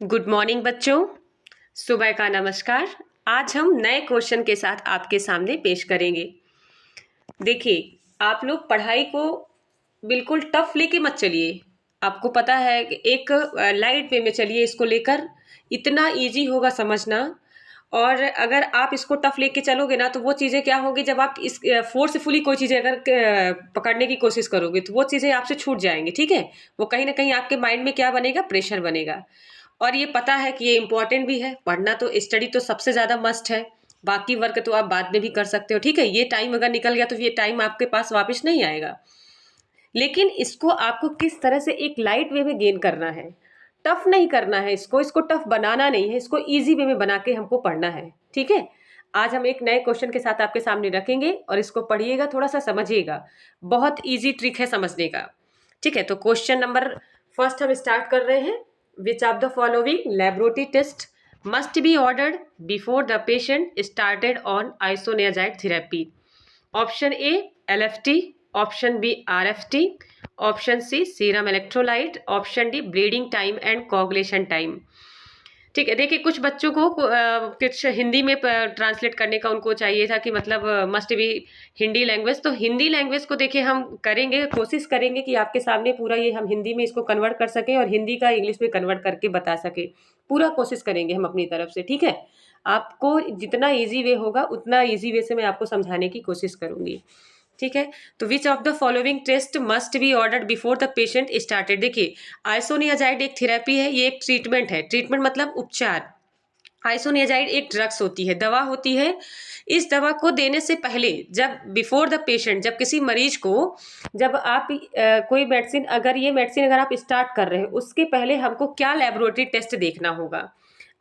Good morning बच्चों। सुबह का नमस्कार। आज हम नए क्वेश्चन के साथ आपके सामने पेश करेंगे। देखिए, आप लोग पढ़ाई को बिल्कुल टफ लेके मत चलिए। आपको पता है कि एक लाइट वे में चलिए इसको लेकर, इतना इजी होगा समझना। और अगर आप इसको टफ लेके चलोगे ना तो वो चीज़ें क्या होगी, जब आप इस फोर्सफुली कोई चीज़ें अगर पकड़ने की कोशिश करोगे तो वो चीज़ें आपसे छूट जाएंगी। ठीक है, वो कहीं ना कहीं आपके माइंड में क्या बनेगा, प्रेशर बनेगा। और ये पता है कि ये इंपॉर्टेंट भी है, पढ़ना तो स्टडी तो सबसे ज़्यादा मस्ट है। बाकी वर्क तो आप बाद में भी कर सकते हो। ठीक है, ये टाइम अगर निकल गया तो ये टाइम आपके पास वापस नहीं आएगा। लेकिन इसको आपको किस तरह से एक लाइट वे में गेन करना है, टफ नहीं करना है। इसको टफ बनाना नहीं है, इसको इजी वे में बना के हमको पढ़ना है। ठीक है, आज हम एक नए क्वेश्चन के साथ आपके सामने रखेंगे और इसको पढ़िएगा, थोड़ा सा समझिएगा। बहुत इजी ट्रिक है समझने का। ठीक है, तो क्वेश्चन नंबर फर्स्ट हम स्टार्ट कर रहे हैं। Which of the following laboratory test must be ordered before the patient started on isoniazid therapy? Option A LFT, option B RFT, option C serum electrolyte, option D bleeding time and coagulation time. ठीक है, देखिए कुछ बच्चों को कुछ हिंदी में translate करने का उनको चाहिए था कि मतलब मस्ट बी हिंदी लैंग्वेज। तो हिंदी लैंग्वेज को देखिए हम करेंगे, कोशिश करेंगे कि आपके सामने पूरा ये हम हिंदी में इसको कन्वर्ट कर सकें और हिंदी का इंग्लिश में कन्वर्ट करके बता सके। पूरा कोशिश करेंगे हम अपनी तरफ से। ठीक है, आपको जितना ईजी वे होगा उतना ईजी वे से मैं आपको समझाने की कोशिश करूंगी। ठीक है, तो which of the following test must be ordered before the patient started? देखिए, आइसोनियाजाइड एक थेरेपी है, ये एक ट्रीटमेंट है। ट्रीटमेंट मतलब उपचार। आइसोनियाजाइड एक ड्रग्स होती है, दवा होती है। इस दवा को देने से पहले, जब बिफोर द पेशेंट, जब किसी मरीज को, जब आप कोई मेडिसिन, अगर ये मेडिसिन अगर आप स्टार्ट कर रहे हो उसके पहले हमको क्या लेबोरेटरी टेस्ट देखना होगा?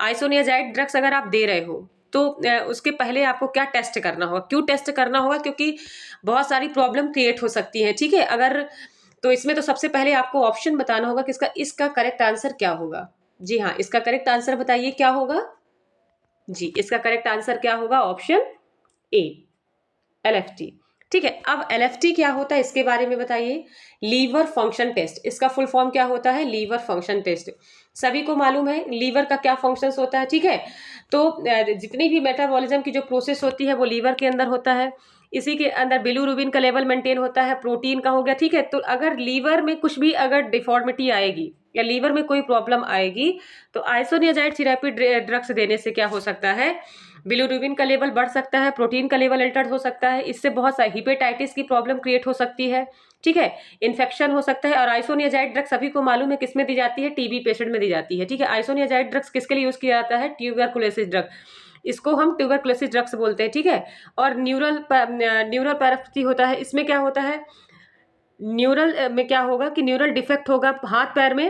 आइसोनियाजाइड ड्रग्स अगर आप दे रहे हो तो उसके पहले आपको क्या टेस्ट करना होगा? क्यों टेस्ट करना होगा? क्योंकि बहुत सारी प्रॉब्लम क्रिएट हो सकती है। ठीक है, अगर तो इसमें तो सबसे पहले आपको ऑप्शन बताना होगा कि इसका करेक्ट आंसर क्या होगा। जी हाँ, इसका करेक्ट आंसर बताइए क्या होगा। जी, इसका करेक्ट आंसर क्या होगा? Option A, LFT। ठीक है, अब LFT क्या होता है इसके बारे में बताइए। लीवर फंक्शन टेस्ट, इसका फुल फॉर्म क्या होता है? Liver function test. सभी को मालूम है लीवर का क्या फंक्शंस होता है। ठीक है, तो जितनी भी मेटाबॉलिज्म की जो प्रोसेस होती है वो लीवर के अंदर होता है। इसी के अंदर बिलिरुबिन का लेवल मेंटेन होता है, प्रोटीन का हो गया। ठीक है, तो अगर लीवर में कुछ भी अगर डिफॉर्मिटी आएगी या लीवर में कोई प्रॉब्लम आएगी तो आइसोनियाजाइड थेरेपी ड्रग्स देने से क्या हो सकता है? बिलिरुबिन का लेवल बढ़ सकता है, प्रोटीन का लेवल अल्टर हो सकता है, इससे बहुत सारी हिपेटाइटिस की प्रॉब्लम क्रिएट हो सकती है। ठीक है, इन्फेक्शन हो सकता है। और आइसोनियाजाइड ड्रग्स सभी को मालूम है किसमें दी जाती है? टीबी पेशेंट में दी जाती है। ठीक है, आइसोनियाजाइड ड्रग्स किसके लिए यूज किया जाता है? ट्यूबरकुलोसिस ड्रग, इसको हम ट्यूबरकुलोसिस ड्रग्स बोलते हैं। ठीक है, और न्यूरल पैराप्थी होता है, इसमें क्या होता है? न्यूरल में क्या होगा कि न्यूरल डिफेक्ट होगा हाथ पैर में,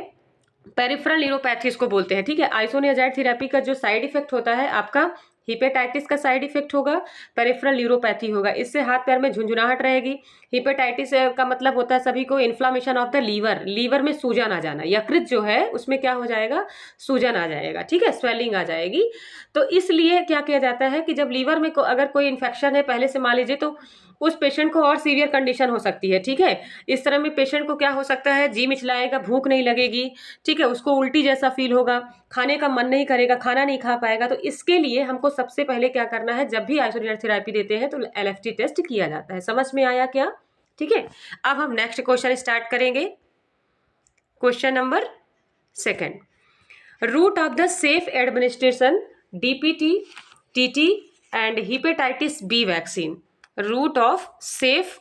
पेरिफेरल न्यूरोपैथी इसको बोलते हैं। ठीक है, आइसोनियाजाइड थेरेपी का जो साइड इफेक्ट होता है आपका हिपेटाइटिस का साइड इफेक्ट होगा, पेरिफेरल न्यूरोपैथी होगा, इससे हाथ पैर में झुंझुनाहट रहेगी। हिपेटाइटिस का मतलब होता है सभी को inflammation of the liver, liver में सूजन आ जाना, यकृत जो है उसमें क्या हो जाएगा? सूजन आ जाएगा। ठीक है, स्वेलिंग आ जाएगी। तो इसलिए क्या किया जाता है कि जब लीवर में अगर कोई इन्फेक्शन है पहले से मान लीजिए तो उस पेशेंट को और सीवियर कंडीशन हो सकती है। ठीक है, इस तरह में पेशेंट को क्या हो सकता है? जी मिचलाएगा, भूख नहीं लगेगी। ठीक है, उसको उल्टी जैसा फील होगा, खाने का मन नहीं करेगा, खाना नहीं खा पाएगा। तो इसके लिए हमको सबसे पहले क्या करना है? जब भी आइसोनियाजाइड थेरेपी देते हैं तो LFT टेस्ट किया जाता है। समझ में आया क्या? ठीक है, अब हम नेक्स्ट क्वेश्चन स्टार्ट करेंगे। Question number second, route of the safe administration DPT, TT and hepatitis B vaccine. Route of safe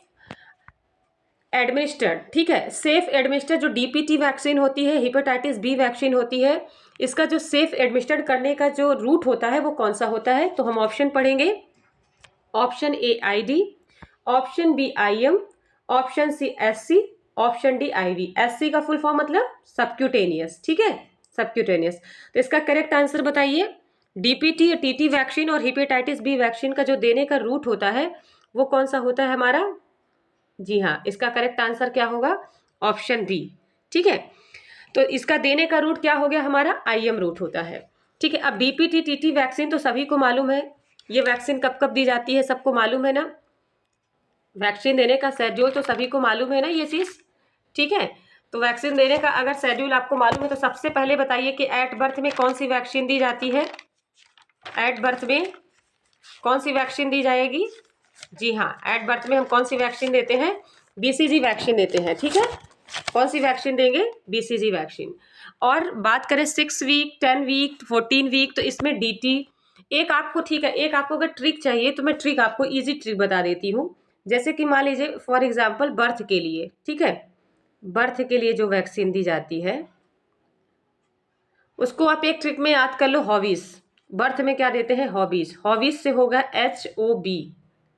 administered. ठीक है, सेफ एडमिनिस्टर्ड जो DPT वैक्सीन होती है, हिपेटाइटिस B वैक्सीन होती है, इसका जो सेफ एडमिनिस्टर्ड करने का जो रूट होता है वो कौन सा होता है? तो हम ऑप्शन पढ़ेंगे। Option A ID, option B IM, option C SC, option D IV। SC का फुल फॉर्म मतलब सबक्यूटेनियस। ठीक है, सबक्यूटेनियस। तो इसका करेक्ट आंसर बताइए। DPT, TT वैक्सीन और हिपेटाइटिस B वैक्सीन का जो देने का रूट होता है वो कौन सा होता है हमारा? जी हाँ, इसका करेक्ट आंसर क्या होगा? Option D. ठीक है, तो इसका देने का रूट क्या हो गया हमारा? IM रूट होता है। ठीक है, अब DPT TT वैक्सीन तो सभी को मालूम है, ये वैक्सीन कब कब दी जाती है सबको मालूम है ना? वैक्सीन देने का शेड्यूल तो सभी को मालूम है ना ये चीज। ठीक है, तो वैक्सीन देने का अगर शेड्यूल आपको मालूम है तो सबसे पहले बताइए कि एट बर्थ में कौन सी वैक्सीन दी जाती है। एट बर्थ में कौन सी वैक्सीन दी जाएगी? जी हाँ, एट बर्थ में हम कौन सी वैक्सीन देते हैं? बीसीजी वैक्सीन देते हैं। ठीक है, कौन सी वैक्सीन देंगे? BCG vaccine. और बात करें 6 वीक, 10 वीक, 14 वीक, तो इसमें डीटी। एक आपको, ठीक है, एक आपको अगर ट्रिक चाहिए तो मैं ट्रिक आपको इजी ट्रिक बता देती हूँ। जैसे कि मान लीजिए फॉर एग्जाम्पल बर्थ के लिए, ठीक है, बर्थ के लिए जो वैक्सीन दी जाती है उसको आप एक ट्रिक में याद कर लो, हॉबीज। बर्थ में क्या देते हैं? हॉबीज। हॉबीज से होगा HOB,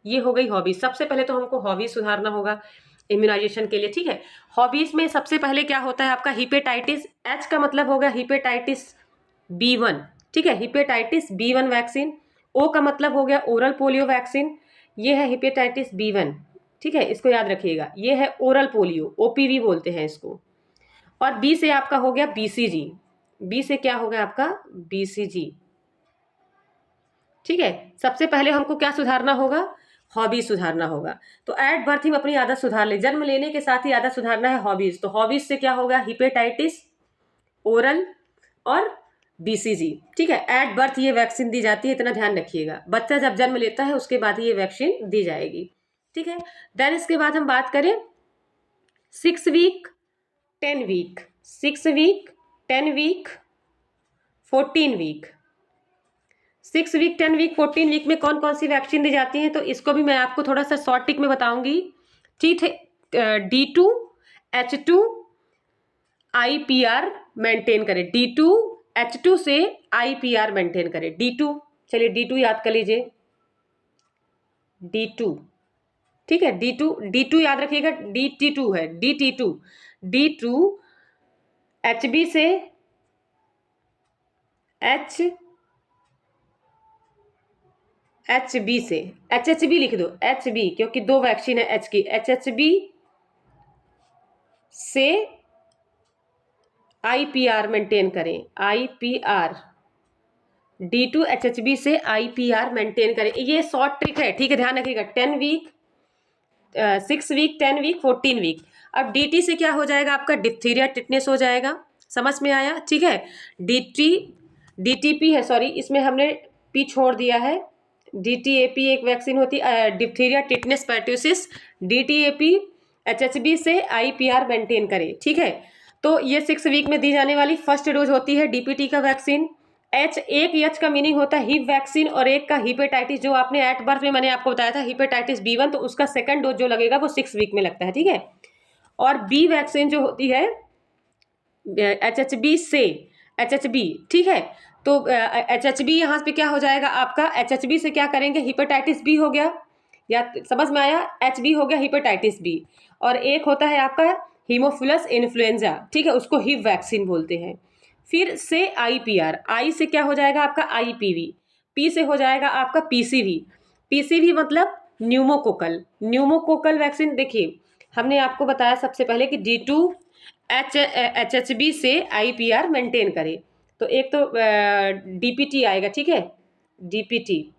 ये हो गई हॉबीज। सबसे पहले तो हमको हॉबीज सुधारना होगा इम्यूनाइजेशन के लिए। ठीक है, हॉबीज में सबसे पहले क्या होता है आपका? हिपेटाइटिस। H का मतलब होगा हिपेटाइटिस B1। ठीक है, हिपेटाइटिस B1 वैक्सीन। O का मतलब हो गया ओरल पोलियो वैक्सीन, ये है हिपेटाइटिस B1। ठीक है, इसको याद रखिएगा, ये है ओरल पोलियो, OPV बोलते हैं इसको। और बी से आपका हो गया BCG। बी से क्या हो गया आपका? BCG। ठीक है, सबसे पहले हमको क्या सुधारना होगा? हॉबी सुधारना होगा। तो एट बर्थ ही अपनी आदत सुधार ले, जन्म लेने के साथ ही आदत सुधारना है हॉबीज। तो हॉबीज से क्या होगा? हिपेटाइटिस, ओरल और BCG। ठीक है, एट बर्थ ये वैक्सीन दी जाती है, इतना ध्यान रखिएगा। बच्चा जब जन्म लेता है उसके बाद ही ये वैक्सीन दी जाएगी। ठीक है, देन इसके बाद हम बात करें 6 week, 10 week, 6 week, 10 week, 14 week. 6 week, 10 week, 14 week में कौन कौन सी वैक्सीन दी जाती है, तो इसको भी मैं आपको थोड़ा सा शॉर्ट टिक में बताऊंगी। ठीक है, D2, H2, IPR मेंटेन करें। D2, H2 से IPR मेंटेन करें। D2, चलिए D2 याद कर लीजिए, D2। ठीक है, D2 याद रखिएगा, DT2 है, D2 HB से HB से HHB लिख दो, HB, क्योंकि दो वैक्सीन है H की। HHB से IPR मेंटेन करें, IPR। D2 HHB से IPR मेंटेन करें, ये शॉर्ट ट्रिक है। ठीक है, ध्यान रखिएगा। 10 वीक, 6 वीक, 10 वीक, 14 वीक। अब DT से क्या हो जाएगा आपका? डिप्थीरिया टिटनेस हो जाएगा। समझ में आया? ठीक है, DTP है, सॉरी इसमें हमने P छोड़ दिया है। DTAP एक वैक्सीन होती है, diphtheria tetanus pertussis. DTAP HHB से IPR मेंटेन करें। ठीक है, तो ये 6 वीक में दी जाने वाली फर्स्ट डोज होती है DPT का वैक्सीन। एक H का मीनिंग होता है हिप वैक्सीन, और एक का हिपेटाइटिस, जो आपने एट बर्थ में मैंने आपको बताया था हिपेटाइटिस B1, तो उसका सेकंड डोज जो लगेगा वो 6 वीक में लगता है। ठीक है, और B वैक्सीन जो होती है HHB से HHB। ठीक है, तो HHB यहाँ पे क्या हो जाएगा आपका? HHB से क्या करेंगे? हिपेटाइटिस B हो गया, या समझ में आया? HB हो गया हिपेटाइटिस B। और एक होता है आपका हीमोफिलस इन्फ्लुएंजा। ठीक है, उसको हिप वैक्सीन बोलते हैं। फिर से IPR, I से क्या हो जाएगा आपका? IPV। P से हो जाएगा आपका PCV। PCV मतलब न्यूमोकोकल वैक्सीन। देखिए, हमने आपको बताया सबसे पहले कि D2 HHB से IPR मेंटेन करे। तो एक तो DPT आएगा। ठीक है, DPT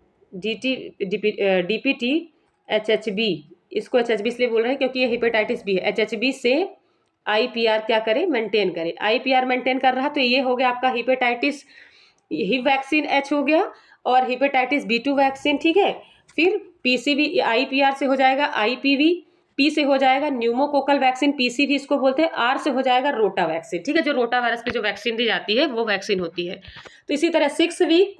HHB, इसको HHB इसलिए बोल रहे हैं क्योंकि ये हिपेटाइटिस B है। HHB से IPR क्या करे? मेंटेन करे। IPR मेंटेन कर रहा, तो ये हो गया आपका हिपेटाइटिस हिप वैक्सीन H हो गया, और हिपेटाइटिस B2 वैक्सीन। ठीक है, फिर PCV IPR से हो जाएगा IPV। P से हो जाएगा न्यूमोकोकल वैक्सीन, PCV इसको बोलते हैं। R से हो जाएगा रोटा वैक्सीन। ठीक है, जो रोटा वायरस पे जो वैक्सीन दी जाती है वो वैक्सीन होती है। तो इसी तरह 6 वीक,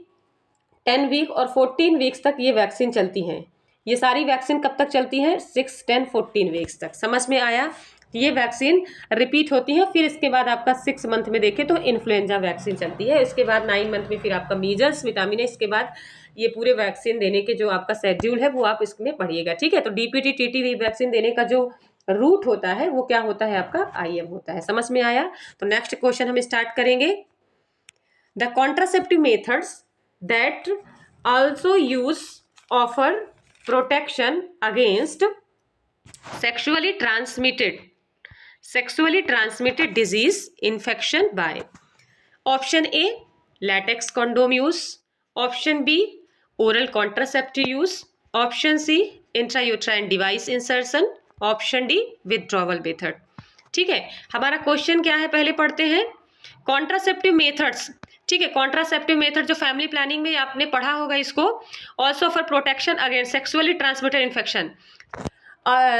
10 वीक और 14 वीक्स तक ये वैक्सीन चलती हैं। ये सारी वैक्सीन कब तक चलती हैं? 6, 10, 14 वीक्स तक। समझ में आया? ये वैक्सीन रिपीट होती है। फिर इसके बाद आपका 6 मंथ में देखें तो इन्फ्लुएंजा वैक्सीन चलती है। इसके बाद 9 मंथ में फिर आपका मीजल्स, विटामिन। इसके बाद ये पूरे वैक्सीन देने के जो आपका शेड्यूल है वो आप इसमें पढ़िएगा। ठीक है, तो DPT TTV वैक्सीन देने का जो रूट होता है वो क्या होता है आपका? IM होता है। समझ में आया? तो नेक्स्ट क्वेश्चन हम स्टार्ट करेंगे। The contraceptive methods that also use offer protection against sexually transmitted disease infection by option A latex condom use, option B oral contraceptive use, option C intrauterine device insertion, option D withdrawal method। ठीक है, हमारा question क्या है पहले पढ़ते हैं। Contraceptive methods, ठीक है, कॉन्ट्रासेप्टिव मेथड जो फैमिली प्लानिंग में आपने पढ़ा होगा इसको। Also for protection against sexually transmitted infection.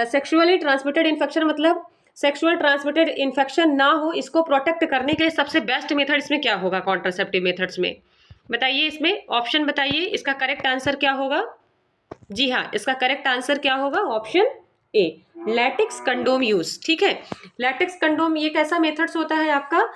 Sexually transmitted infection मतलब सेक्सुअल ट्रांसमिटेड इन्फेक्शन ना हो, इसको प्रोटेक्ट करने के लिए सबसे बेस्ट मेथड इसमें क्या होगा कॉन्ट्रासेप्टिव मेथड्स में, बताइए। इसमें ऑप्शन बताइए, इसका करेक्ट आंसर क्या होगा। जी हाँ, इसका करेक्ट आंसर क्या होगा, option A, latex condom use. ठीक है, लैटेक्स कंडोम ये कैसा मेथड्स होता है आपका,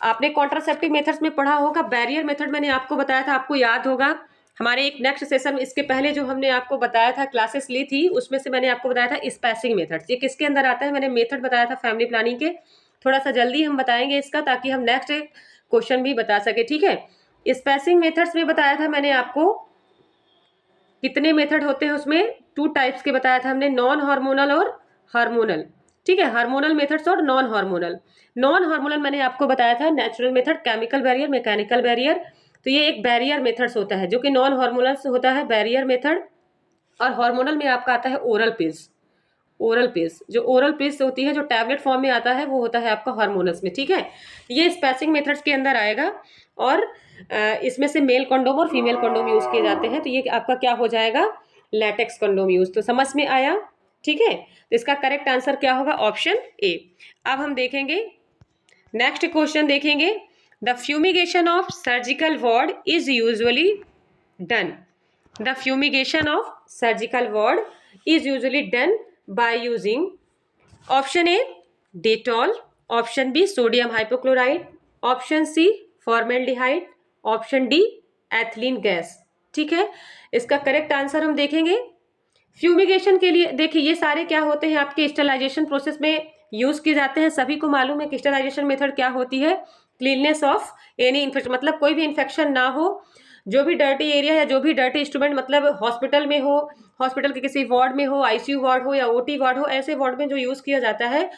आपने कॉन्ट्रासेप्टिव मेथड्स में पढ़ा होगा। बैरियर मेथड मैंने आपको बताया था, आपको याद होगा। हमारे एक नेक्स्ट सेशन में इसके पहले जो हमने आपको बताया था, क्लासेस ली थी, उसमें से मैंने आपको बताया था स्पेसिंग मेथड्स। ये किसके अंदर आता है, मैंने मेथड बताया था फैमिली प्लानिंग के। थोड़ा सा जल्दी हम बताएंगे इसका, ताकि हम नेक्स्ट क्वेश्चन भी बता सके। ठीक है, स्पेसिंग मेथड्स में बताया था मैंने आपको कितने मेथड होते हैं, उसमें 2 टाइप्स के बताया था हमने, नॉन हार्मोनल और हार्मोनल। ठीक है, हार्मोनल मेथड्स और नॉन हार्मोनल। नॉन हार्मोनल मैंने आपको बताया था natural method, chemical barrier, mechanical barrier. तो ये एक बैरियर मेथड्स होता है, जो कि नॉन हार्मोनल से होता है बैरियर मेथड। और हार्मोनल में आपका आता है ओरल पिल्स। ओरल पिल्स, जो ओरल पिल्स होती है, जो टैबलेट फॉर्म में आता है, वो होता है आपका हार्मोनल्स में। ठीक है, ये स्पेसिंग मेथड्स के अंदर आएगा। और इसमें से मेल कंडोम और फीमेल कंडोम यूज किए जाते हैं। तो ये आपका क्या हो जाएगा, लैटेक्स कंडोम यूज। तो समझ में आया। ठीक है, तो इसका करेक्ट आंसर क्या होगा, ऑप्शन ए। अब हम देखेंगे नेक्स्ट क्वेश्चन, देखेंगे the fumigation of surgical ward is usually done. The fumigation of surgical ward is usually done by using option A Dettol, option B sodium hypochlorite, option C formaldehyde, option D ethylene gas। ठीक है, इसका correct answer हम देखेंगे। Fumigation के लिए देखिए, ये सारे क्या होते हैं आपके स्टरलाइजेशन प्रोसेस में यूज किए जाते हैं। सभी को मालूम है कि स्टरलाइजेशन मेथड क्या होती है, क्लीननेस ऑफ एनी इन्फेक्शन, मतलब कोई भी इन्फेक्शन ना हो। जो भी डर्टी एरिया या जो भी डर्टी इंस्ट्रूमेंट, मतलब हॉस्पिटल में हो, हॉस्पिटल के किसी वार्ड में हो, आईसीयू वार्ड हो या ओटी वार्ड हो, ऐसे वार्ड में जो यूज किया जाता है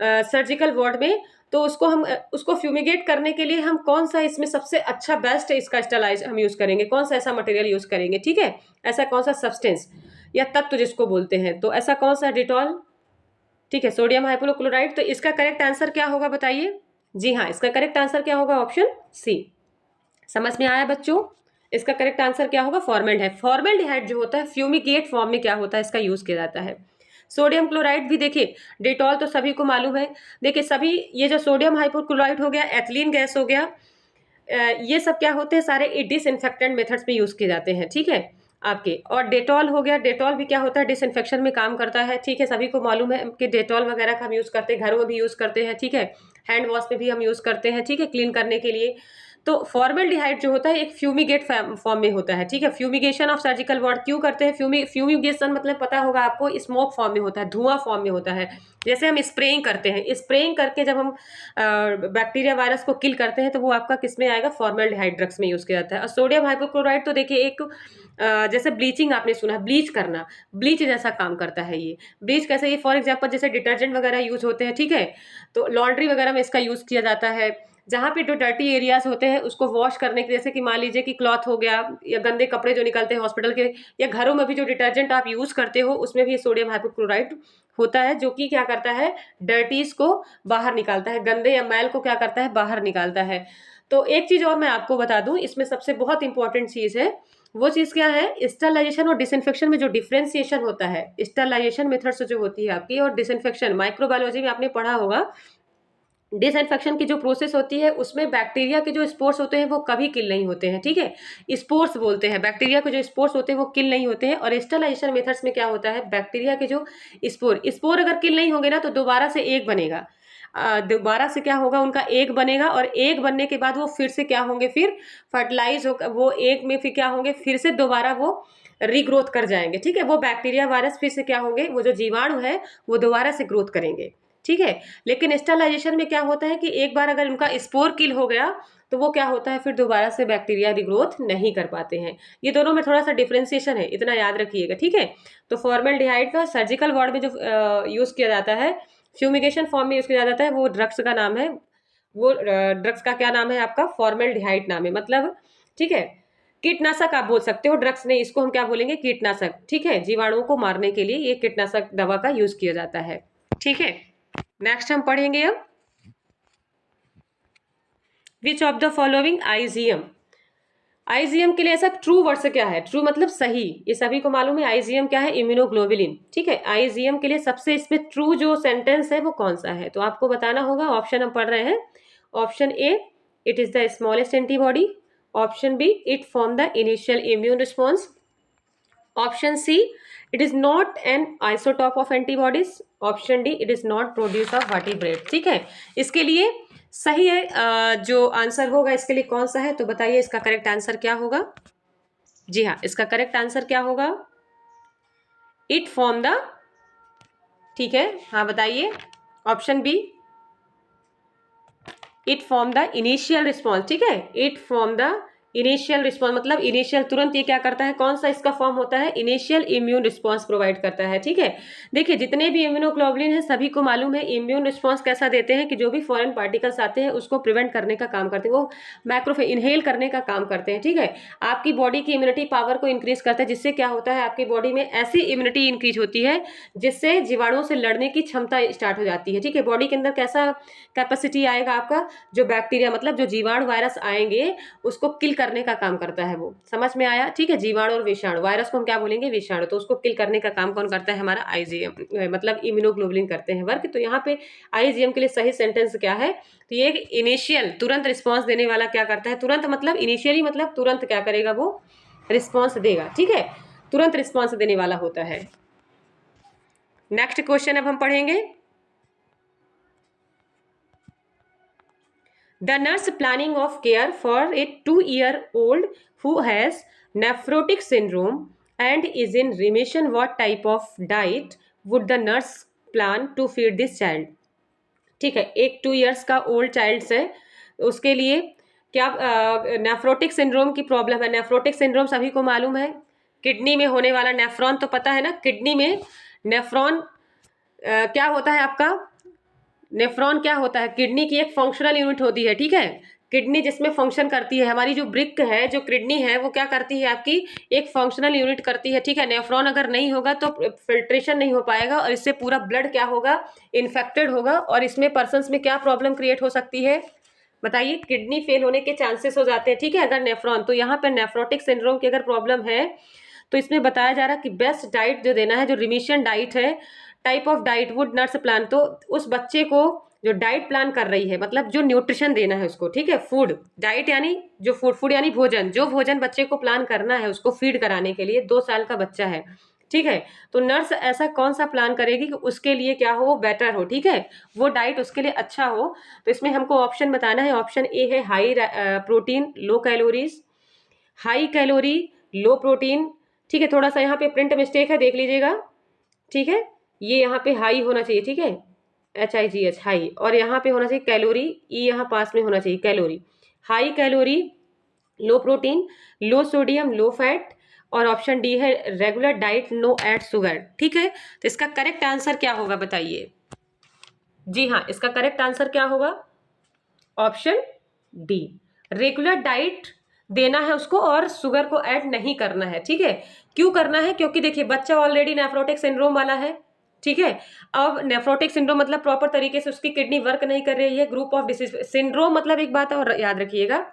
सर्जिकल वार्ड में, तो उसको फ्यूमिगेट करने के लिए हम कौन सा इसमें सबसे अच्छा बेस्ट इसका स्टरलाइज हम यूज करेंगे, कौन सा ऐसा मटेरियल यूज करेंगे। ठीक है, ऐसा कौन सा सब्सटेंस या तत्व जिसको बोलते हैं, तो ऐसा कौन सा, डिटॉल। ठीक है, सोडियम हाइपोक्लोराइड। तो इसका करेक्ट आंसर क्या होगा बताइए। जी हाँ, इसका करेक्ट आंसर क्या होगा, ऑप्शन सी। समझ में आया बच्चों, इसका करेक्ट आंसर क्या होगा, फॉर्मेल्डिहाइड। फॉर्मेल्डिहाइड जो होता है फ्यूमिगेट फॉर्म में क्या होता है, इसका यूज किया जाता है। सोडियम क्लोराइड भी देखिए, डेटॉल तो सभी को मालूम है। देखिए सभी, ये जो सोडियम हाइपोक्लोराइड हो गया, एथिलीन गैस हो गया, ये सब क्या होते हैं, सारे डिसइंफेक्टेंट मेथड्स में यूज किए जाते हैं। ठीक है आपके, और डेटॉल हो गया, डेटॉल भी क्या होता है, डिसइंफेक्शन में काम करता है। ठीक है, सभी को मालूम है कि डेटॉल वगैरह का हम यूज करते हैं, घरों में भी यूज करते हैं। ठीक है, हैंड वॉश में भी हम यूज करते हैं। ठीक है, क्लीन करने के लिए। तो फॉर्मेल्डिहाइड जो होता है एक फ्यूमिगेट फॉर्म में होता है। ठीक है, फ्यूमिगेशन ऑफ सर्जिकल वार्ड क्यों करते हैं, फ्यूमिगेशन मतलब पता होगा आपको, स्मोक फॉर्म में होता है, धुआं फॉर्म में होता है। जैसे हम स्प्रेइंग करते हैं, स्प्रेइंग करके जब हम बैक्टीरिया वायरस को किल करते हैं, तो वो आपका किस में आएगा, फॉर्मेल्डिहाइड ड्रग्स में यूज किया जाता है। और सोडियम हाइपोक्लोराइड तो देखिए एक जैसे ब्लीचिंग आपने सुना है, ब्लीच करना, ब्लीच जैसा काम करता है ये। ब्लीच कैसे, ये फॉर एग्जांपल जैसे डिटर्जेंट वगैरह यूज होते हैं। ठीक है, तो लॉन्ड्री वगैरह में इसका यूज किया जाता है। जहाँ पे जो डर्टी एरियाज होते हैं उसको वॉश करने के, जैसे कि मान लीजिए कि क्लॉथ हो गया या गंदे कपड़े जो निकलते हैं हॉस्पिटल के, या घरों में भी जो डिटर्जेंट आप यूज करते हो, उसमें भी सोडियम हाइपोक्लोराइड होता है, जो कि क्या करता है, डर्टीज को बाहर निकालता है, गंदे या मैल को क्या करता है, बाहर निकालता है। तो एक चीज और मैं आपको बता दूं, इसमें सबसे बहुत इंपॉर्टेंट चीज है, वो चीज क्या है, स्टरलाइजेशन और डिसइंफेक्शन में जो डिफरेंशिएशन होता है, स्टरलाइजेशन मेथड्स जो होती है आपकी, और डिसइंफेक्शन, माइक्रोबायोलॉजी में आपने पढ़ा होगा। डिसइंफेक्शन की जो प्रोसेस होती है, उसमें बैक्टीरिया के जो स्पोर्स होते हैं वो कभी किल नहीं होते हैं। ठीक है, स्पोर्स बोलते हैं, बैक्टीरिया के जो स्पोर्स होते हैं वो किल नहीं होते हैं। और स्टरलाइजेशन मेथड्स में क्या होता है, बैक्टीरिया के जो स्पोर अगर किल नहीं होंगे ना, तो दोबारा से एक बनेगा। दोबारा से क्या होगा, उनका एक बनेगा, और एक बनने के बाद वो फिर से क्या होंगे, फिर फर्टिलाइज होकर वो एक में फिर क्या होंगे, फिर से दोबारा वो रीग्रोथ कर जाएंगे। ठीक है, वो बैक्टीरिया वायरस फिर से क्या होंगे, वो जो जीवाणु है वो दोबारा से ग्रोथ करेंगे। ठीक है, लेकिन स्टरलाइजेशन में क्या होता है कि एक बार अगर उनका स्पोर किल हो गया, तो वो क्या होता है, फिर दोबारा से बैक्टीरिया रिग्रोथ नहीं कर पाते हैं। ये दोनों में थोड़ा सा डिफरेंशिएशन है, इतना याद रखिएगा। ठीक है, तो फॉर्मेल्डिहाइड का सर्जिकल वार्ड में जो यूज किया जाता है, फ्यूमिगेशन फॉर्म में यूज किया जाता है, वो ड्रग्स का नाम है, वो ड्रग्स का क्या नाम है आपका, फॉर्मेल्डिहाइड नाम है। मतलब ठीक है, कीटनाशक आप बोल सकते हो, ड्रग्स नहीं, इसको हम क्या बोलेंगे, कीटनाशक। ठीक है, जीवाणुओं को मारने के लिए ये कीटनाशक दवा का यूज किया जाता है। ठीक है, नेक्स्ट हम पढ़ेंगे अब विच of the following IgM. IgM के लिए ऐसा ट्रू वर्ड से क्या है, ट्रू मतलब सही, ये सभी को मालूम है। आईजीएम क्या है, इम्यूनोग्लोबुलिन, ठीक है। आईजीएम के लिए सबसे इसमें ट्रू जो सेंटेंस है वो कौन सा है, तो आपको बताना होगा। ऑप्शन हम पढ़ रहे हैं। Option A, it is the smallest antibody. Option B, it form the initial immune response. Option C, it is not an isotope of antibodies. Option D, it is not produce of vertebrate. ठीक है, इसके लिए सही है जो answer होगा इसके लिए कौन सा है, तो बताइए इसका करेक्ट आंसर क्या होगा। जी हाँ, इसका करेक्ट आंसर क्या होगा, इट फॉर्म द, ठीक है, हाँ बताइए। Option B, it form the initial response. ठीक है, it form the initial response मतलब इनिशियल, तुरंत ये क्या करता है, कौन सा इसका फॉर्म होता है, इनिशियल इम्यून रिस्पॉन्स प्रोवाइड करता है। ठीक है, देखिए जितने भी इम्यूनोग्लोबुलिन है सभी को मालूम है इम्यून रिस्पॉन्स कैसा देते हैं कि जो भी फॉरेन पार्टिकल्स आते हैं उसको प्रिवेंट करने का काम करते हैं, वो मैक्रोफेज इनहेल करने का काम करते हैं। ठीक है, आपकी बॉडी की इम्यूनिटी पावर को इंक्रीज करता है, जिससे क्या होता है आपकी बॉडी में ऐसी इम्यूनिटी इंक्रीज होती है जिससे जीवाणुओं से लड़ने की क्षमता स्टार्ट हो जाती है। ठीक है, बॉडी के अंदर कैसा कैपेसिटी आएगा आपका, जो बैक्टीरिया मतलब जो जीवाणु वायरस आएंगे उसको किल करने का काम करता है, वो समझ में आया। ठीक है, जीवाणु और विषाणु, वायरस को हम क्या बोलेंगे, विषाणु, तो उसको किल करने का काम कौन करता है, हमारा आईजीएम मतलब इम्यूनोग्लोबुलिन करते हैं वर्क। तो यहाँ पे आईजीएम के लिए सही सेंटेंस क्या है, तो ये इनिशियल तुरंत रिस्पॉन्स देने वाला क्या करता है, तुरंत मतलब इनिशियली मतलब तुरंत क्या करेगा, वो रिस्पॉन्स देगा। ठीक है, तुरंत रिस्पॉन्स देने वाला होता है। नेक्स्ट क्वेश्चन अब हम पढ़ेंगे, the nurse planning of care for a 2-year-old who has nephrotic syndrome and is in remission, what type of diet would the nurse plan to feed this child। ठीक है, एक 2 years का old child है, उसके लिए क्या nephrotic syndrome की problem है। नेफ्रोटिक सिंड्रोम सभी को मालूम है, किडनी में होने वाला, नेफ्रॉन तो पता है ना, किडनी में नेफ्रॉन क्या होता है आपका, नेफ्रॉन क्या होता है, किडनी की एक फंक्शनल यूनिट होती है। ठीक है, किडनी जिसमें फंक्शन करती है, हमारी जो ब्रिक है, जो किडनी है, वो क्या करती है आपकी, एक फंक्शनल यूनिट करती है। ठीक है, नेफ्रॉन अगर नहीं होगा तो फिल्ट्रेशन नहीं हो पाएगा और इससे पूरा ब्लड क्या होगा, इन्फेक्टेड होगा, और इसमें पर्सन्स में क्या प्रॉब्लम क्रिएट हो सकती है, बताइए, किडनी फेल होने के चांसेस हो जाते हैं। ठीक है, अगर नेफ्रॉन, तो यहाँ पर नेफ्रोटिक सिंड्रोम की अगर प्रॉब्लम है तो इसमें बताया जा रहा है कि बेस्ट डाइट जो देना है, जो रिमिशन डाइट है, type of diet would nurse plan, तो उस बच्चे को जो डाइट प्लान कर रही है, मतलब जो न्यूट्रिशन देना है उसको, ठीक है, फूड डाइट यानी जो फूड, फूड यानी भोजन, जो भोजन बच्चे को प्लान करना है उसको फीड कराने के लिए, 2 साल का बच्चा है। ठीक है, तो नर्स ऐसा कौन सा प्लान करेगी कि उसके लिए क्या हो, वो बेटर हो। ठीक है, वो डाइट उसके लिए अच्छा हो। तो इसमें हमको ऑप्शन बताना है। ऑप्शन ए है high protein low calories, high calorie low protein. ठीक है, थोड़ा सा यहाँ पे प्रिंट मिस्टेक है, देख लीजिएगा। ठीक है, ये यहाँ पे हाई होना चाहिए। ठीक है, HIGH हाई, और यहाँ पे होना चाहिए कैलोरी, ई यहाँ पास में होना चाहिए calorie. High calorie low protein low sodium low fat, और ऑप्शन डी है regular diet no add sugar. ठीक है, तो इसका करेक्ट आंसर क्या होगा बताइए। जी हाँ, इसका करेक्ट आंसर क्या होगा, ऑप्शन डी, रेगुलर डाइट देना है उसको और शुगर को ऐड नहीं करना है। ठीक है, क्यों करना है, क्योंकि देखिए बच्चा ऑलरेडी नेफ्रोटिक सिंड्रोम वाला है। ठीक है, अब नेफ्रोटिक सिंड्रोम मतलब प्रॉपर तरीके से उसकी किडनी वर्क नहीं कर रही है। ग्रुप ऑफ डिसीज, सिंड्रोम मतलब एक बात और याद रखिएगा,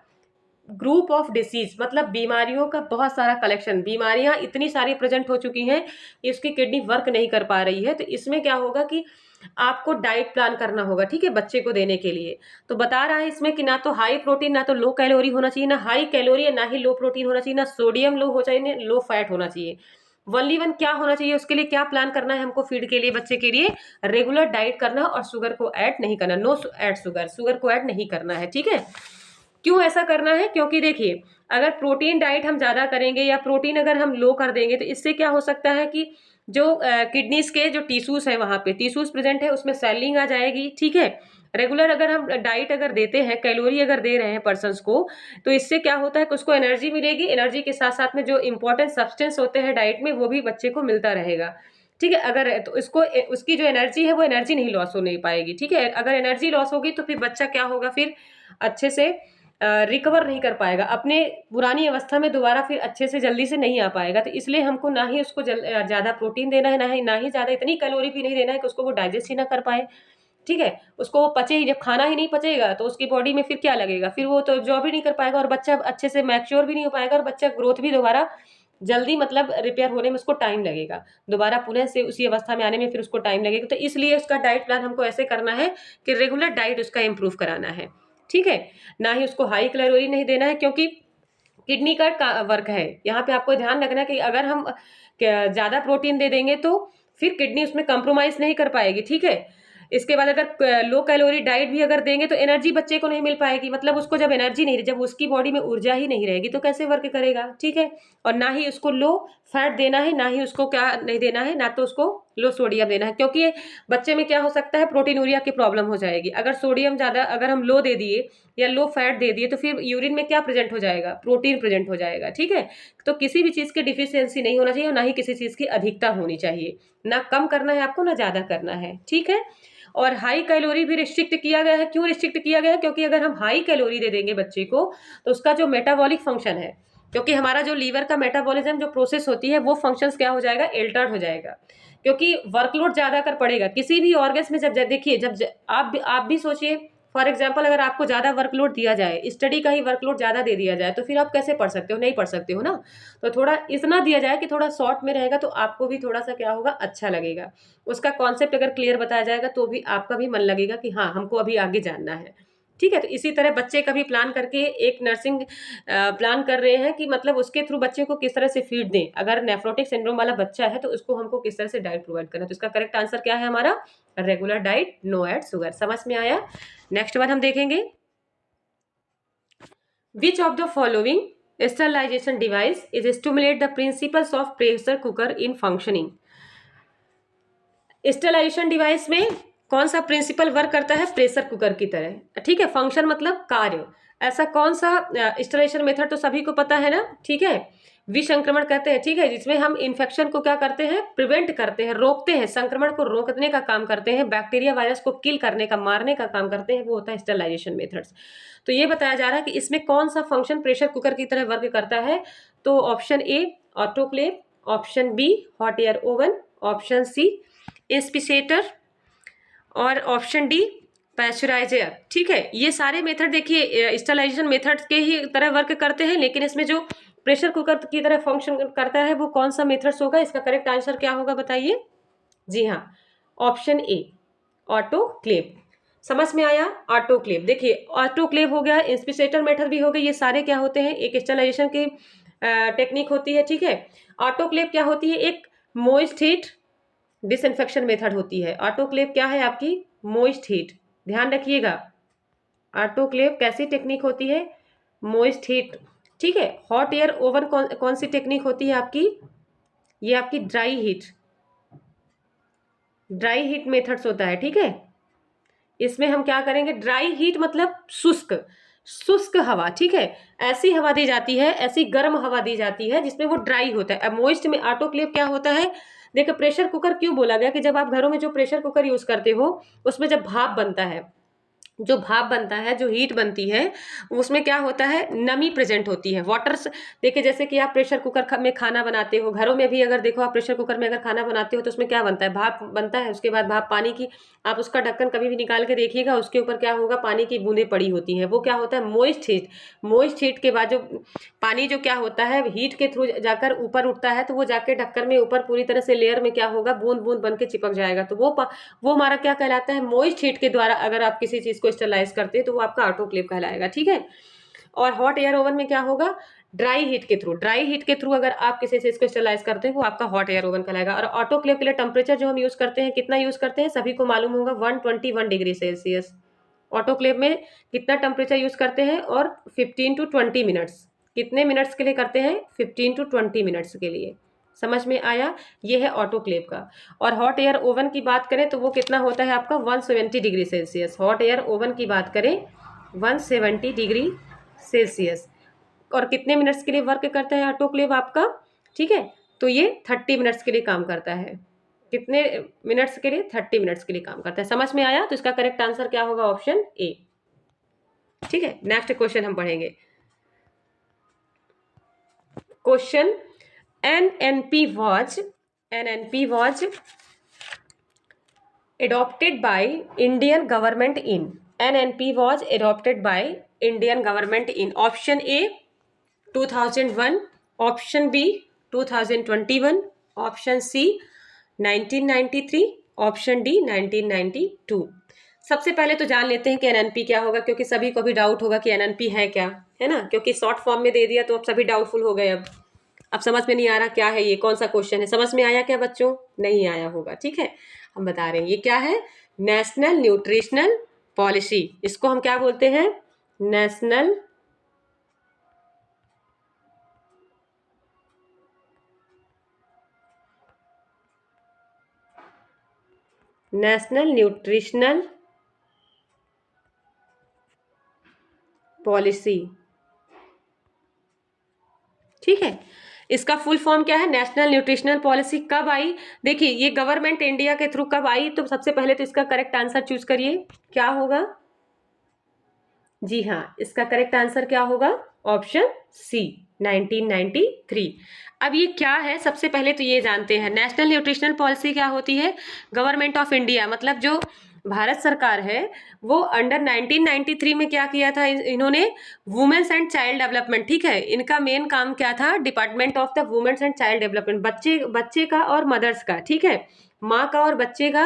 ग्रुप ऑफ डिसीज मतलब बीमारियों का बहुत सारा कलेक्शन, बीमारियां इतनी सारी प्रेजेंट हो चुकी हैं कि उसकी किडनी वर्क नहीं कर पा रही है। तो इसमें क्या होगा कि आपको डाइट प्लान करना होगा। ठीक है, बच्चे को देने के लिए। तो बता रहा है इसमें कि ना तो हाई प्रोटीन ना तो लो कैलोरी होना चाहिए, ना हाई कैलोरी ना ही लो प्रोटीन होना चाहिए, ना सोडियम लो हो चाहिए, ना लो फैट होना चाहिए। वनली वन क्या होना चाहिए, उसके लिए क्या प्लान करना है हमको फीड के लिए, बच्चे के लिए रेगुलर डाइट करना और शुगर को ऐड नहीं करना, नो ऐड शुगर, शुगर को ऐड नहीं करना है। ठीक है, क्यों ऐसा करना है, क्योंकि देखिए अगर प्रोटीन डाइट हम ज्यादा करेंगे या प्रोटीन अगर हम लो कर देंगे तो इससे क्या हो सकता है कि जो किडनीज के जो टिश्यूज है, वहां पे टिश्यूज प्रेजेंट है, उसमें सेलिंग आ जाएगी। ठीक है, रेगुलर अगर हम डाइट अगर देते हैं, कैलोरी अगर दे रहे हैं पर्सन्स को, तो इससे क्या होता है कि उसको एनर्जी मिलेगी, एनर्जी के साथ साथ में जो इंपॉर्टेंट सब्सटेंस होते हैं डाइट में वो भी बच्चे को मिलता रहेगा। ठीक है, अगर तो इसको उसकी जो एनर्जी है वो एनर्जी नहीं लॉस होने पाएगी। ठीक है, अगर एनर्जी लॉस होगी तो फिर बच्चा क्या होगा, फिर अच्छे से रिकवर नहीं कर पाएगा, अपने पुरानी अवस्था में दोबारा फिर अच्छे से जल्दी से नहीं आ पाएगा। तो इसलिए हमको ना ही उसको ज़्यादा प्रोटीन देना है, ना ही ज़्यादा इतनी कैलोरी भी नहीं देना है कि उसको वो डाइजेस्ट ही ना कर पाए। ठीक है, उसको वो पचे ही, जब खाना ही नहीं पचेगा तो उसकी बॉडी में फिर क्या लगेगा, फिर वो तो जॉब ही नहीं कर पाएगा और बच्चा अच्छे से मैच्योर भी नहीं हो पाएगा और बच्चा ग्रोथ भी दोबारा जल्दी मतलब रिपेयर होने में उसको टाइम लगेगा, दोबारा पुनः से उसी अवस्था में आने में फिर उसको टाइम लगेगा। तो इसलिए उसका डाइट प्लान हमको ऐसे करना है कि रेगुलर डाइट उसका इम्प्रूव कराना है, ठीक है। ना ही उसको हाई कैलोरी नहीं देना है, क्योंकि किडनी का वर्क है। यहाँ पे आपको ध्यान रखना है कि अगर हम ज्यादा प्रोटीन दे देंगे तो फिर किडनी उसमें कंप्रोमाइज नहीं कर पाएगी, ठीक है। इसके बाद अगर लो कैलोरी डाइट भी अगर देंगे तो एनर्जी बच्चे को नहीं मिल पाएगी, मतलब उसको जब एनर्जी नहीं, जब उसकी बॉडी में ऊर्जा ही नहीं रहेगी तो कैसे वर्क करेगा, ठीक है। और ना ही उसको लो फैट देना है, ना ही उसको क्या नहीं देना है, ना तो उसको लो सोडियम देना है, क्योंकि बच्चे में क्या हो सकता है, प्रोटीनूरिया की प्रॉब्लम हो जाएगी। अगर सोडियम ज्यादा अगर हम लो दे दिए या लो फैट दे दिए तो फिर यूरिन में क्या प्रेजेंट हो जाएगा, प्रोटीन प्रेजेंट हो जाएगा, ठीक है। तो किसी भी चीज की डिफिशियंसी नहीं होना चाहिए और ना ही किसी चीज की अधिकता होनी चाहिए, ना कम करना है आपको ना ज्यादा करना है, ठीक है। और हाई कैलोरी भी रिस्ट्रिक्ट किया गया है, क्यों रिस्ट्रिक्ट किया गया है, क्योंकि अगर हम हाई कैलोरी दे देंगे बच्चे को तो उसका जो मेटाबॉलिक फंक्शन है, क्योंकि हमारा जो लीवर का मेटाबॉलिज्म जो प्रोसेस होती है वो फंक्शंस क्या हो जाएगा, एल्टर्ड हो जाएगा, क्योंकि वर्कलोड ज्यादा कर पड़ेगा किसी भी ऑर्गन्स में। जब देखिए, जब आप भी सोचिए, फॉर एग्जाम्पल अगर आपको ज्यादा वर्कलोड दिया जाए, स्टडी का ही वर्कलोड ज्यादा दे दिया जाए तो फिर आप कैसे पढ़ सकते हो, नहीं पढ़ सकते हो ना। तो थोड़ा इतना दिया जाए कि थोड़ा शॉर्ट में रहेगा तो आपको भी थोड़ा सा क्या होगा, अच्छा लगेगा। उसका कॉन्सेप्ट अगर क्लियर बताया जाएगा तो भी आपका भी मन लगेगा कि हाँ हमको अभी आगे जानना है, ठीक है। तो इसी तरह बच्चे का भी प्लान करके एक नर्सिंग प्लान कर रहे हैं कि मतलब उसके थ्रू बच्चे को किस तरह से फीड दें। अगर नेफ्रोटिक सिंड्रोम वाला बच्चा है तो उसको हमको किस तरह से डाइट प्रोवाइड करना है। तो इसका करेक्ट आंसर क्या है हमारा, regular diet, no add sugar. समझ में आया। नेक्स्ट वन हम देखेंगे, which of the following sterilization device is stimulate the principles of pressure cooker in functioning. Sterilization device में कौन सा प्रिंसिपल वर्क करता है, प्रेशर कुकर की तरह, ठीक है। फंक्शन मतलब कार्य, ऐसा कौन सा स्टरलाइजेशन मेथड तो सभी को पता है ना, ठीक है। विसंक्रमण कहते हैं, ठीक है, जिसमें हम इन्फेक्शन को क्या करते हैं, प्रिवेंट करते हैं, रोकते हैं, संक्रमण को रोकने का काम करते हैं, बैक्टीरिया वायरस को किल करने का, मारने का काम करते हैं, वो होता है स्टरलाइजेशन मेथड्स। तो ये बताया जा रहा है कि इसमें कौन सा फंक्शन प्रेशर कुकर की तरह वर्क करता है। तो option A autoclave, option B hot air oven, option C aspirator और ऑप्शन डी पैस्चराइजर, ठीक है। ये सारे मेथड देखिए स्टरलाइजेशन मेथड के ही तरह वर्क करते हैं, लेकिन इसमें जो प्रेशर कुकर की तरह फंक्शन करता है वो कौन सा मेथड्स होगा, इसका करेक्ट आंसर क्या होगा बताइए। जी हाँ, ऑप्शन ए ऑटोक्लेव। समझ में आया, ऑटोक्लेव। देखिए ऑटोक्लेव हो गया, इंस्पिसेटर मेथड भी हो गया, ये सारे क्या होते हैं, एक स्टरलाइजेशन की टेक्निक होती है, ठीक है। ऑटोक्लेव क्या होती है, एक मोइस्ट हीट डिसइंफेक्शन मेथड होती है। ऑटोक्लेव क्या है आपकी, मोइस्ट हीट, ध्यान रखिएगा। ऑटोक्लेव कैसी टेक्निक होती है, मोइस्ट हीट, ठीक है। हॉट एयर ओवन कौन सी टेक्निक होती है आपकी, ये आपकी dry heat, dry heat methods होता है, ठीक है। इसमें हम क्या करेंगे, ड्राई हीट मतलब शुष्क, शुष्क हवा, ठीक है। ऐसी हवा दी जाती है, ऐसी गर्म हवा दी जाती है जिसमें वो ड्राई होता है। अब मोइस्ट में ऑटोक्लेव क्या होता है, देखो प्रेशर कुकर क्यों बोला गया कि जब आप घरों में जो प्रेशर कुकर यूज करते हो उसमें जब भाप बनता है, जो भाप बनता है, जो हीट बनती है, उसमें क्या होता है, नमी प्रेजेंट होती है, वाटर। देखिए जैसे कि आप प्रेशर कुकर में खाना बनाते हो, घरों में भी अगर देखो आप प्रेशर कुकर में अगर खाना बनाते हो तो उसमें क्या बनता है, भाप बनता है। उसके बाद भाप पानी की, आप उसका ढक्कन कभी भी निकाल के देखिएगा, उसके ऊपर क्या होगा, पानी की बूंदें पड़ी होती हैं, वो क्या होता है, मोइस्ट हीट। मोइस्ट हीट के बाद जो पानी जो क्या होता है, हीट के थ्रू जाकर ऊपर उठता है, तो वो जाके ढक्कन में ऊपर पूरी तरह से लेयर में क्या होगा, बूंद बूंद बन के चिपक जाएगा। तो वो हमारा क्या कहलाता है, मोइस्ट हीट के द्वारा अगर आप किसी चीज को स्टरलाइज करते हैं तो वो आपका ऑटोक्लेव कहलाएगा, ठीक है। और हॉट एयर ओवन में क्या होगा, ड्राई हीट के थ्रू, ड्राई हीट के थ्रू अगर आप किसी चीज को स्टरलाइज करते हैं वो आपका हॉट एयर ओवन कहलाएगा। और ऑटोक्लेव के लिए टेम्परेचर जो हम यूज करते हैं, कितना यूज करते हैं, सभी को मालूम होगा, 121 डिग्री सेल्सियस। ऑटोक्लेव में कितना टेम्परेचर यूज करते हैं, और 15 to 20 मिनट्स, कितने मिनट्स के लिए करते हैं, 15 to 20 मिनट्स के लिए। समझ में आया, ये है ऑटोक्लेव का। और हॉट एयर ओवन की बात करें तो वो कितना होता है आपका, 170 degree Celsius. Hot air oven की बात करें 170 डिग्री सेल्सियस। और कितने मिनट्स के लिए वर्क करता है ऑटोक्लेव आपका, ठीक है। तो ये 30 मिनट्स के लिए काम करता है, कितने मिनट्स के लिए, 30 मिनट्स के लिए काम करता है। समझ में आया, तो इसका करेक्ट आंसर क्या होगा, ऑप्शन ए, ठीक है। नेक्स्ट क्वेश्चन हम पढ़ेंगे, question NNP watch adopted by Indian government in, NNP was adopted by Indian government in option A 2001, option B 2021, option C 1993, option D 1992। सबसे पहले तो जान लेते हैं कि एनएनपी क्या होगा, क्योंकि सभी को भी डाउट होगा कि एनएनपी है क्या, है ना, क्योंकि शॉर्ट फॉर्म में दे दिया तो अब सभी डाउटफुल हो गए। अब समझ में नहीं आ रहा क्या है ये, कौन सा क्वेश्चन है, समझ में आया क्या बच्चों? नहीं आया होगा, ठीक है, हम बता रहे हैं ये क्या है। नेशनल न्यूट्रिशनल पॉलिसी, इसको हम क्या बोलते हैं? नेशनल न्यूट्रिशनल पॉलिसी, ठीक है। इसका फुल फॉर्म क्या है? National nutritional policy. कब आई? देखिए ये गवर्नमेंट इंडिया के थ्रू कब आई, तो सबसे पहले तो इसका करेक्ट आंसर चूज करिए, क्या होगा? जी हाँ, इसका करेक्ट आंसर क्या होगा? Option C 1993। अब ये क्या है, सबसे पहले तो ये जानते हैं नेशनल न्यूट्रिशनल पॉलिसी क्या होती है। गवर्नमेंट ऑफ इंडिया मतलब जो भारत सरकार है वो अंडर 1993 में क्या किया था इन्होंने? वुमेन्स एंड चाइल्ड डेवलपमेंट, ठीक है। इनका मेन काम क्या था? Department of the women's and child development, बच्चे का और मदर्स का, ठीक है, माँ का और बच्चे का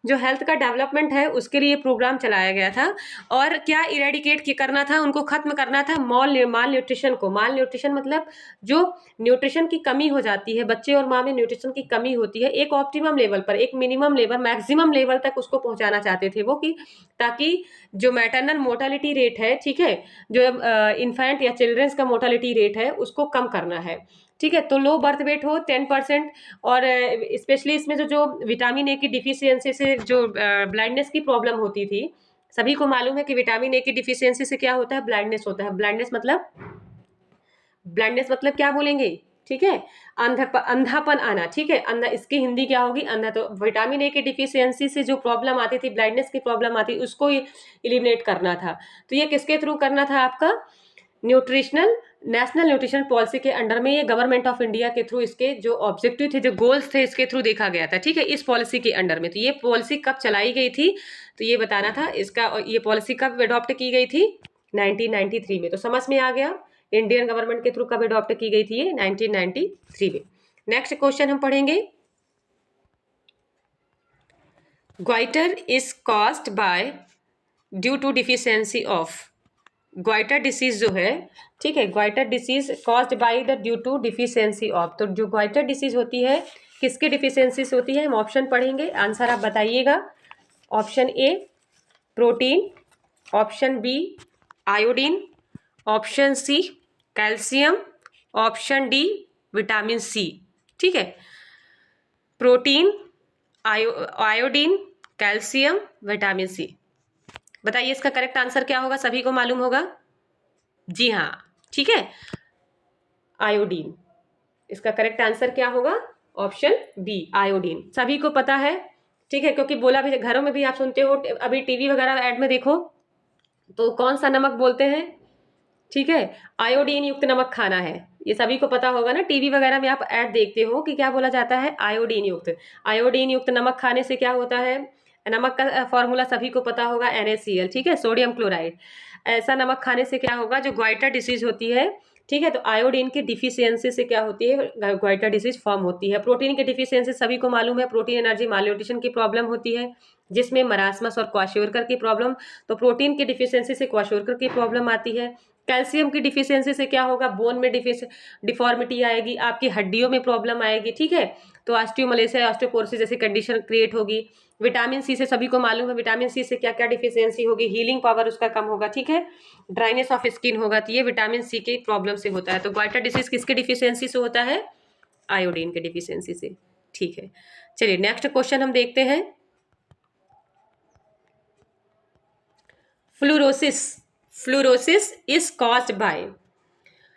जो हेल्थ का डेवलपमेंट है उसके लिए प्रोग्राम चलाया गया था। और क्या इरेडिकेट करना था, उनको खत्म करना था माल न्यूट्रिशन को। माल न्यूट्रिशन मतलब जो न्यूट्रिशन की कमी हो जाती है, बच्चे और माँ में न्यूट्रिशन की कमी होती है, एक ऑप्टिमम लेवल पर, एक मिनिमम लेवल, मैक्सिमम लेवल तक उसको पहुंचाना चाहते थे वो, कि ताकि जो मैटरनल मोर्टालिटी रेट है, ठीक है, जो इन्फेंट या चिल्ड्रंस का मोर्टालिटी रेट है उसको कम करना है, ठीक है। तो लो बर्थ वेट हो 10%, और स्पेशली इसमें जो विटामिन ए की डिफिशियंसी से जो ब्लाइंडनेस की प्रॉब्लम होती थी, सभी को मालूम है कि विटामिन ए की डिफिशियंसी से क्या होता है? ब्लाइंडनेस होता है। ब्लाइंडनेस मतलब क्या बोलेंगे? ठीक है, अंधापन आना, ठीक है, अंधा, इसकी हिंदी क्या होगी? अंधा। तो विटामिन ए की डिफिशियंसी से जो प्रॉब्लम आती थी, ब्लाइंडनेस की प्रॉब्लम आती, उसको इलिमिनेट करना था। तो ये किसके थ्रू करना था? आपका नेशनल न्यूट्रिशन पॉलिसी के अंडर में, ये गवर्नमेंट ऑफ इंडिया के थ्रू इसके जो ऑब्जेक्टिव थे, जो गोल्स थे, इसके थ्रू देखा गया था, ठीक है, इस पॉलिसी के अंडर में। तो ये पॉलिसी कब चलाई गई थी, तो ये बताना था इसका। और ये पॉलिसी कब अडॉप्ट की गई थी? 1993 में। तो समझ में आ गया इंडियन गवर्नमेंट के थ्रू कब अडॉप्ट की गई थी ये? 1993 में। नेक्स्ट क्वेश्चन हम पढ़ेंगे। Goiter is caused by due to deficiency of. Goiter disease जो है, ठीक है, goiter disease caused by the due to deficiency of. तो जो ग्वाइटर डिसीज होती है किसके डिफिशियंसी से होती है? हम ऑप्शन पढ़ेंगे, आंसर आप बताइएगा। Option A protein, option B iodine, option C calcium, option D vitamin C, ठीक है। Protein, iodine, calcium, vitamin C. बताइए इसका करेक्ट आंसर क्या होगा, सभी को मालूम होगा। जी हाँ, ठीक है, आयोडीन। इसका करेक्ट आंसर क्या होगा? Option B iodine. सभी को पता है, ठीक है, क्योंकि बोला भी, घरों में भी आप सुनते हो, अभी टीवी वगैरह ऐड में देखो तो कौन सा नमक बोलते हैं? ठीक है, आयोडीन युक्त नमक खाना है, ये सभी को पता होगा ना। टीवी वगैरह में आप ऐड देखते हो कि क्या बोला जाता है? आयोडीन युक्त नमक खाने से क्या होता है? नमक का फॉर्मूला सभी को पता होगा, NaCl, ठीक है, सोडियम क्लोराइड। ऐसा नमक खाने से क्या होगा? जो ग्वाइटर डिसीज होती है, ठीक है, तो आयोडीन की डिफिशियंसी से क्या होती है? ग्वाइटर डिसीज फॉर्म होती है। प्रोटीन की डिफिशियंसी सभी को मालूम है, प्रोटीन एनर्जी मालन्यूट्रिशन की प्रॉब्लम होती है, जिसमें मरासमस और क्वाशियोरकर की प्रॉब्लम। तो प्रोटीन की डिफिशियंसी से क्वाशियोरकर की प्रॉब्लम आती है। कैल्शियम की डिफिशियंसी से क्या होगा? बोन में डिफॉर्मिटी आएगी, आपकी हड्डियों में प्रॉब्लम आएगी, ठीक है, तो ऑस्टियोमलेसिया, ऑस्टियोपोरोसिस जैसी कंडीशन क्रिएट होगी। विटामिन सी से सभी को मालूम है, विटामिन सी से क्या क्या डिफिशियंसी होगी? हीलिंग पावर उसका कम होगा, ठीक है, ड्राइनेस ऑफ स्किन होगा। तो ये विटामिन सी की प्रॉब्लम से होता है। तो ग्वाइटर डिसीज किसके डिफिशियंसी से होता है? आयोडीन के डिफिशियंसी से, ठीक है। चलिए नेक्स्ट क्वेश्चन हम देखते हैं। Fluorosis is caused bye.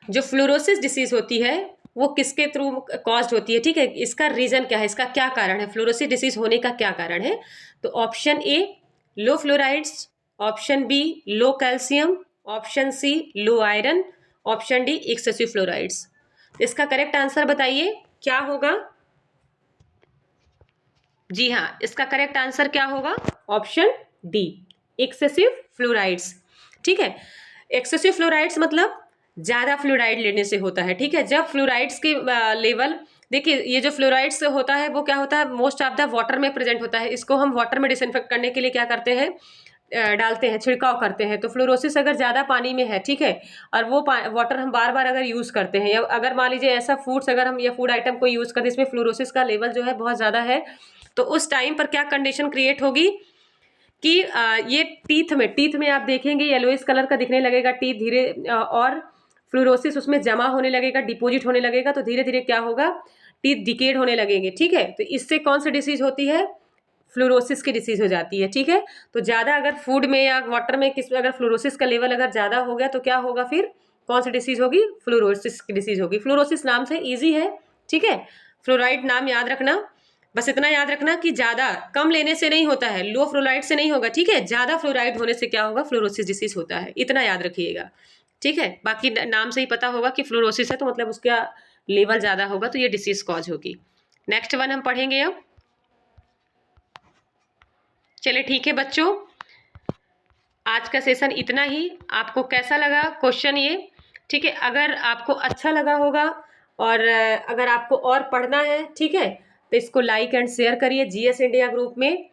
जो फ्लोरोसिस डिसीज होती है वो किसके थ्रू कॉज्ड होती है, ठीक है, इसका रीजन क्या है, इसका क्या कारण है, फ्लोरोसिस डिसीज होने का क्या कारण है? तो option A low fluorides, option B low calcium, option C low iron, option D excessive fluorides. इसका करेक्ट आंसर बताइए क्या होगा? जी हाँ, इसका करेक्ट आंसर क्या होगा? Option D, excessive fluorides. ठीक है, एक्सेसिव फ्लोराइड्स मतलब ज्यादा फ्लोराइड लेने से होता है। ठीक है, जब फ्लोराइड्स के लेवल, देखिए ये जो फ्लोराइड्स होता है वो क्या होता है, मोस्ट ऑफ द वाटर में प्रेजेंट होता है। इसको हम वाटर में डिसइंफेक्ट करने के लिए क्या करते हैं, डालते हैं, छिड़काव करते हैं। तो फ्लोरोसिस अगर ज़्यादा पानी में है, ठीक है, और वो वाटर हम बार बार अगर यूज़ करते हैं, या अगर मान लीजिए ऐसा फूड्स अगर हम या फूड आइटम को यूज़ करते हैं इसमें फ्लोरोसिस का लेवल जो है बहुत ज़्यादा है, तो उस टाइम पर क्या कंडीशन क्रिएट होगी कि ये टीथ में आप देखेंगे येलोइस कलर का दिखने लगेगा टीथ धीरे, और फ्लोरोसिस उसमें जमा होने लगेगा, डिपोजिट होने लगेगा, तो धीरे धीरे क्या होगा, टीथ डिकेड होने लगेंगे। ठीक है, तो इससे कौन सी डिसीज होती है, फ्लोरोसिस की डिसीज हो जाती है। ठीक है, तो ज़्यादा अगर फूड में या वाटर में किस अगर फ्लोरोसिस का लेवल अगर ज़्यादा हो गया तो क्या होगा, फिर कौन सी डिसीज होगी, फ्लोरोसिस की डिसीज होगी। फ्लोरोसिस नाम से ईजी है। ठीक है, फ्लोराइड नाम याद रखना, बस इतना याद रखना कि ज़्यादा कम लेने से नहीं होता है, लो फ्लोराइड से नहीं होगा। ठीक है, ज़्यादा फ्लोराइड होने से क्या होगा, फ्लोरोसिस डिसीज होता है, इतना याद रखिएगा। ठीक है, बाकी नाम से ही पता होगा कि फ्लोरोसिस है तो मतलब उसका लेवल ज़्यादा होगा तो ये डिसीज कॉज होगी। नेक्स्ट वन हम पढ़ेंगे अब। चलिए ठीक है बच्चों, आज का सेशन इतना ही। आपको कैसा लगा क्वेश्चन ये? ठीक है, अगर आपको अच्छा लगा होगा और अगर आपको और पढ़ना है, ठीक है, तो इसको लाइक एंड शेयर करिए जीएस इंडिया ग्रुप में।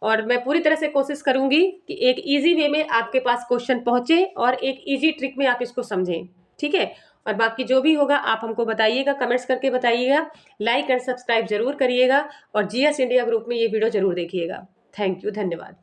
और मैं पूरी तरह से कोशिश करूंगी कि एक इजी वे में आपके पास क्वेश्चन पहुंचे और एक इजी ट्रिक में आप इसको समझें। ठीक है, और बाकी जो भी होगा आप हमको बताइएगा, कमेंट्स करके बताइएगा। लाइक एंड सब्सक्राइब जरूर करिएगा और जीएस इंडिया ग्रुप में ये वीडियो जरूर देखिएगा। थैंक यू, धन्यवाद।